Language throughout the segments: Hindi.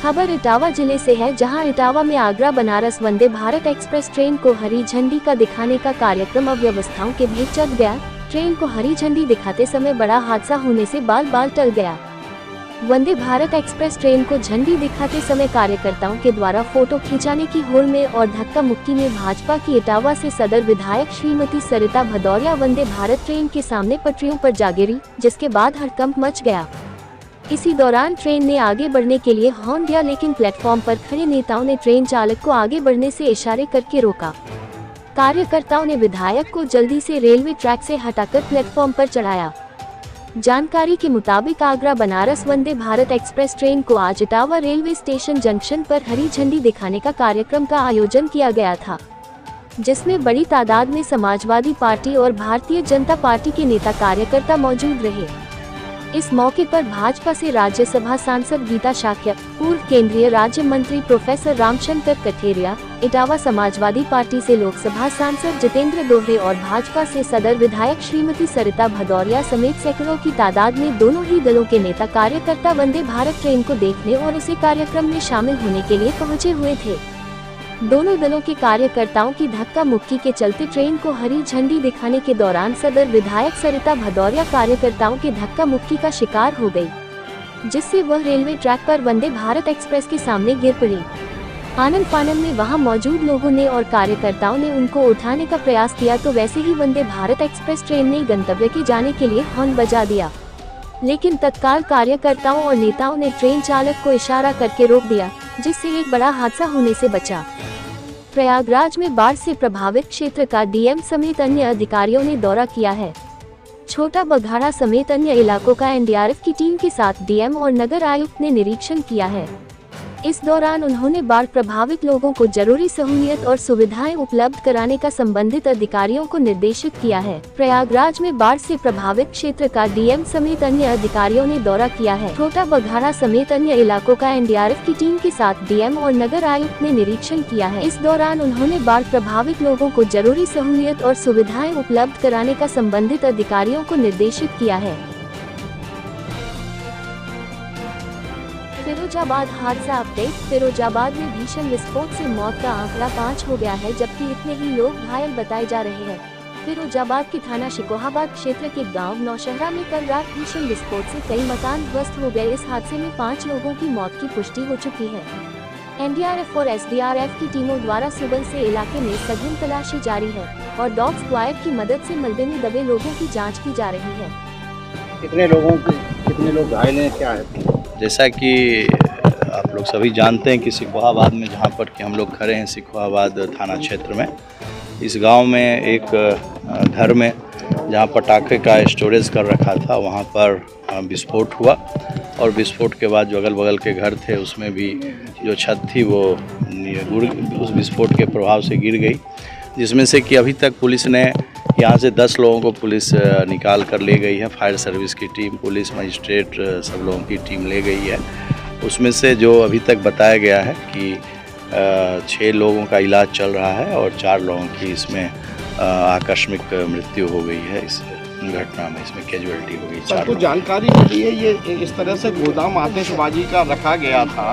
खबर इटावा जिले से है, जहां इटावा में आगरा बनारस वंदे भारत एक्सप्रेस ट्रेन को हरी झंडी का दिखाने का कार्यक्रम अव्यवस्थाओं के बीच चल गया। ट्रेन को हरी झंडी दिखाते समय बड़ा हादसा होने से बाल टल गया। वंदे भारत एक्सप्रेस ट्रेन को झंडी दिखाते समय कार्यकर्ताओं के द्वारा फोटो खिंचाने की होड़ में और धक्का मुक्की में भाजपा की इटावा से सदर विधायक श्रीमती सरिता भदौरिया वंदे भारत ट्रेन के सामने पटरियों पर जा गिरी, जिसके बाद हड़कंप मच गया। इसी दौरान ट्रेन ने आगे बढ़ने के लिए हॉर्न दिया, लेकिन प्लेटफॉर्म पर खड़े नेताओं ने ट्रेन चालक को आगे बढ़ने से इशारे करके रोका। कार्यकर्ताओं ने विधायक को जल्दी से रेलवे ट्रैक से हटाकर प्लेटफॉर्म पर चढ़ाया। जानकारी के मुताबिक आगरा बनारस वंदे भारत एक्सप्रेस ट्रेन को आज इटावा रेलवे स्टेशन जंक्शन पर हरी झंडी दिखाने का कार्यक्रम का आयोजन किया गया था, जिसमें बड़ी तादाद में समाजवादी पार्टी और भारतीय जनता पार्टी के नेता कार्यकर्ता मौजूद रहे। इस मौके पर भाजपा से राज्यसभा सांसद गीता शाक्य, पूर्व केंद्रीय राज्य मंत्री प्रोफेसर रामशंकर कठेरिया, इटावा समाजवादी पार्टी से लोकसभा सांसद जितेंद्र दोहरे और भाजपा से सदर विधायक श्रीमती सरिता भदौरिया समेत सैकड़ों की तादाद में दोनों ही दलों के नेता कार्यकर्ता वंदे भारत ट्रेन को देखने और उसे कार्यक्रम में शामिल होने के लिए पहुँचे हुए थे। दोनों दलों के कार्यकर्ताओं की धक्का मुक्की के चलते ट्रेन को हरी झंडी दिखाने के दौरान सदर विधायक सरिता भदौरिया कार्यकर्ताओं के धक्का मुक्की का शिकार हो गई, जिससे वह रेलवे ट्रैक पर वंदे भारत एक्सप्रेस के सामने गिर पड़ी। आनन फानन में वहां मौजूद लोगों ने और कार्यकर्ताओं ने उनको उठाने का प्रयास किया, तो वैसे ही वंदे भारत एक्सप्रेस ट्रेन ने गंतव्य के जाने के लिए हॉर्न बजा दिया, लेकिन तत्काल कार्यकर्ताओं और नेताओं ने ट्रेन चालक को इशारा करके रोक दिया, जिससे एक बड़ा हादसा होने से बचा। प्रयागराज में बाढ़ से प्रभावित क्षेत्र का डीएम समेत अन्य अधिकारियों ने दौरा किया है। छोटा बघाड़ा समेत अन्य इलाकों का एनडीआरएफ की टीम के साथ डीएम और नगर आयुक्त ने निरीक्षण किया है। इस दौरान उन्होंने बाढ़ प्रभावित लोगों को जरूरी सहूलियत और सुविधाएं उपलब्ध कराने का संबंधित अधिकारियों को निर्देशित किया है। प्रयागराज में बाढ़ से प्रभावित क्षेत्र का डीएम समेत अन्य अधिकारियों ने दौरा किया है। छोटा बघाड़ा समेत अन्य इलाकों का एनडीआरएफ की टीम के साथ डीएम और नगर आयुक्त ने निरीक्षण किया है। इस दौरान उन्होंने बाढ़ प्रभावित लोगों को जरूरी सहूलियत और सुविधाएं उपलब्ध कराने का संबंधित अधिकारियों को निर्देशित किया है। फिरोजाबाद हादसा अपडेट। फिरोजाबाद में भीषण विस्फोट से मौत का आंकड़ा 5 हो गया है, जबकि इतने ही लोग घायल बताए जा रहे हैं। फिरोजाबाद के थाना शिकोहाबाद क्षेत्र के गांव नौशहरा में कल रात भीषण विस्फोट से कई मकान ध्वस्त हो गए। इस हादसे में 5 लोगों की मौत की पुष्टि हो चुकी है। एनडीआरएफ और एसडीआरएफ की टीमों द्वारा सुबह से इलाके में सघन तलाशी जारी है और डॉग स्क्वाड की मदद से मलबे में दबे लोगों की जाँच की जा रही है। कितने लोग घायल हैं, क्या है? जैसा कि आप लोग सभी जानते हैं कि शिकोहाबाद में जहाँ पर कि हम लोग खड़े हैं, शिकोहाबाद थाना क्षेत्र में, इस गांव में एक घर में जहाँ पटाखे का स्टोरेज कर रखा था, वहाँ पर विस्फोट हुआ और विस्फोट के बाद जो अगल बगल के घर थे उसमें भी जो छत थी वो उस विस्फोट के प्रभाव से गिर गई, जिसमें से कि अभी तक पुलिस ने यहाँ से 10 लोगों को पुलिस निकाल कर ले गई है। फायर सर्विस की टीम, पुलिस, मजिस्ट्रेट, सब लोगों की टीम ले गई है। उसमें से जो अभी तक बताया गया है कि 6 लोगों का इलाज चल रहा है और 4 लोगों की इसमें आकस्मिक मृत्यु हो गई है। इस घटना में इसमें कैजुअलिटी हो गई। सर, कुछ जानकारी मिली है ये इस तरह से गोदाम आतिशबाजी का रखा गया था,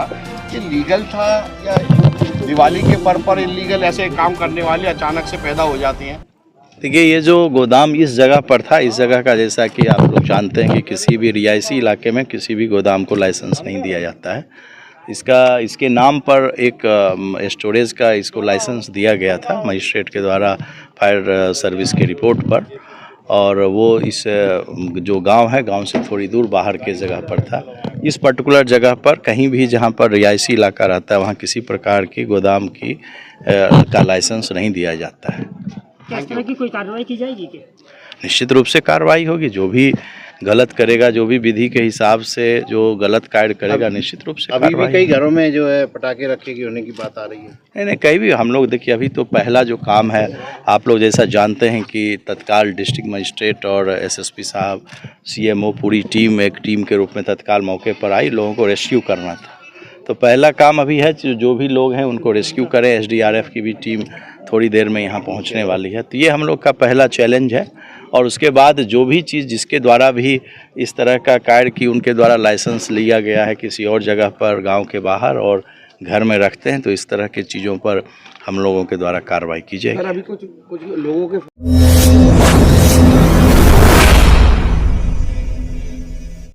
ये लीगल था या दिवाली के पर्व पर इलीगल ऐसे काम करने वाले अचानक से पैदा हो जाती हैं? देखिए, ये जो गोदाम इस जगह पर था, इस जगह का जैसा कि आप लोग जानते हैं कि किसी भी रिहायशी इलाके में किसी भी गोदाम को लाइसेंस नहीं दिया जाता है। इसके नाम पर एक स्टोरेज का इसको लाइसेंस दिया गया था मजिस्ट्रेट के द्वारा फायर सर्विस की रिपोर्ट पर, और वो इस जो गांव है, गांव से थोड़ी दूर बाहर के जगह पर था। इस पर्टिकुलर जगह पर कहीं भी जहां पर रिहायशी इलाका रहता है वहां किसी प्रकार की गोदाम की का लाइसेंस नहीं दिया जाता है। इस तरह की कोई कार्रवाई की जाएगी क्या? निश्चित रूप से कार्रवाई होगी। जो भी गलत करेगा, जो भी विधि के हिसाब से जो गलत कार्य करेगा, निश्चित रूप से अभी भी कई घरों में जो है पटाखे रखे होने की बात आ रही है। नहीं, कहीं भी हम लोग देखिए, अभी तो पहला जो काम है, आप लोग जैसा जानते हैं कि तत्काल डिस्ट्रिक्ट मजिस्ट्रेट और एसएसपी साहब, सीएमओ, पूरी टीम एक टीम के रूप में तत्काल मौके पर आई, लोगों को रेस्क्यू करना था। तो पहला काम अभी है जो भी लोग हैं उनको रेस्क्यू करें। एसडीआरएफ की भी टीम थोड़ी देर में यहाँ पहुँचने वाली है। तो ये हम लोग का पहला चैलेंज है। और उसके बाद जो भी चीज़ जिसके द्वारा भी इस तरह का कार्य की उनके द्वारा लाइसेंस लिया गया है किसी और जगह पर गांव के बाहर और घर में रखते हैं, तो इस तरह की चीज़ों पर हम लोगों के द्वारा कार्रवाई की जाएगी। अभी कुछ लोगों के